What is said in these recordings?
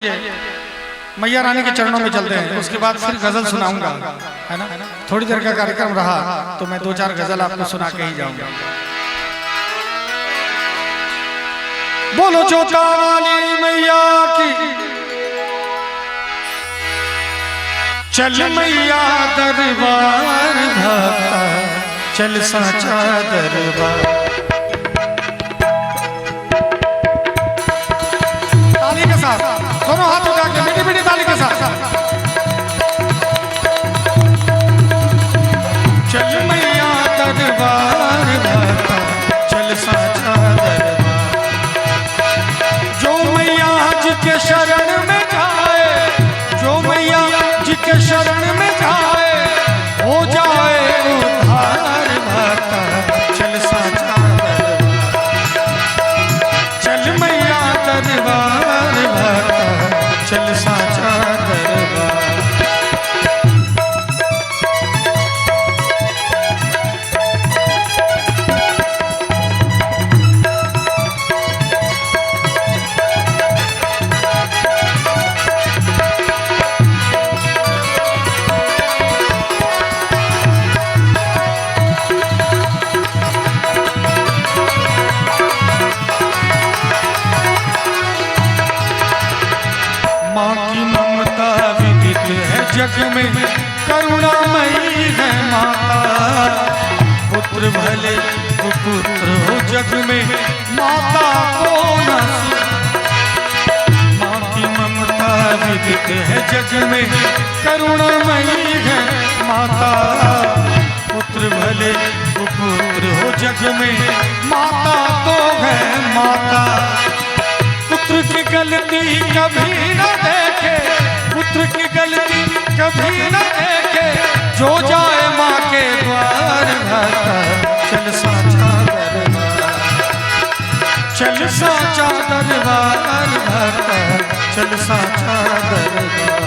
मैया रानी के चरणों में चलते हैं। उसके बाद फिर गजल सुनाऊंगा, है ना। थोड़ी देर का कार्यक्रम रहा तो मैं दो चार गजल आपको सुना के ही जाऊंगा। बोलो जोता वाली मैया की, चल मैया दरबार भाता, चल साचा दरबार। ताली के साथ, दोनों हाथ उठा के मीठी मीठी ताली के साथ। चल मैया दरबार भाता, चल साचा दरबार। जो मैया जी के शरण में जाए, जो मैया जी के शरण में जाए, हो जाए उद्धार भाता, चल साचा दरबार। चल मैया दरबार भाता, चल साचा दरबार। माँ की ममता विदित है जग में, करुणामयी है माता। पुत्र भले कुपुत्र हो जग में, माता को न माँ की ममता विदित है जग में, करुणामयी है माता। पुत्र भले कुपुत्र हो जग में, माता तो है माता। पुत्र की गलती कभी न देखे, पुत्र की गलती कभी न देखे, जो जाए माँ के द्वार भाता, चल साचा दरबार। चल साचा दरबार भाता, चल साचा दरबार।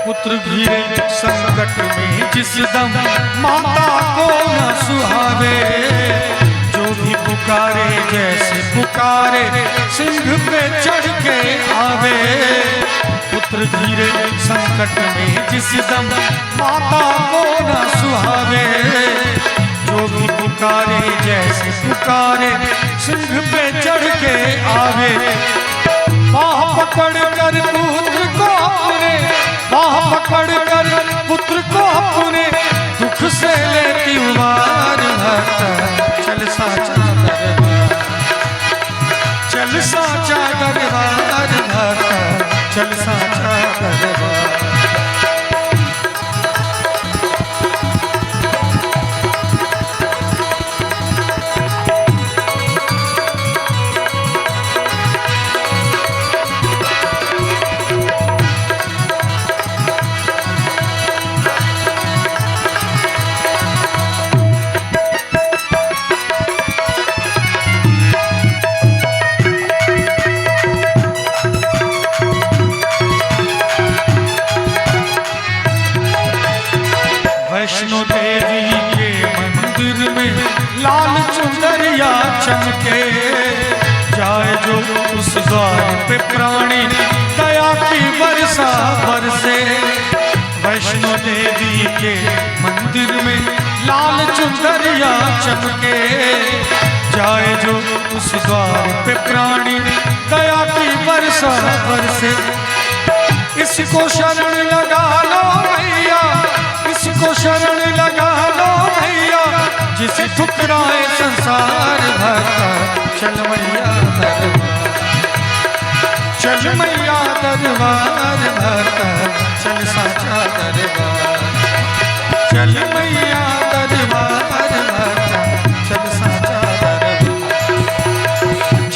पुत्र घिरे संकट में जिस दम, माता को न सुहावे। जो भी पुकारे जैसे पुकारे, सिंह पे चढ़ के आवे। पुत्र घिरे संकट में जिस दम, माता को न सुहावे। जो भी पुकारे जैसे पुकारे, सिंह पे चढ़ के आवे। बाह पकड़ कर पुत्र को अपने, बाह पकड़ कर पुत्र को अपने, दुख से लेती उबार भाता, चल साचा दरबार। चल साचा दरबार भाता, चल साचा दरबार। वैष्णो देवी के मंदिर में लाल चुनरिया चमके। जाए जो उस द्वार पे प्राणी, दया की वर्षा बरसे। वैष्णो देवी के मंदिर में लाल चुनरिया चमके। जाए जो उस द्वार पे प्राणी, दया की वर्षा बरसे। इसको शरण लगा लो भैया, इसको शरण लगा लो भैया, जिसे ठुकराए संसार भाता, चल मैया दरबार। चल मैया दरबार भाता, चल साचा दरबार। चल मैया दरबार भाता, चल साचा दरबार।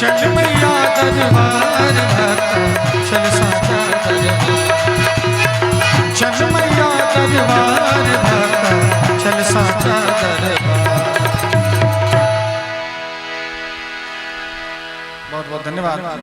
चल मैया दरबार भाता चल साचा दरबार, चल मैया दरबार भाता चल साचा दरबार। बहुत बहुत धन्यवाद।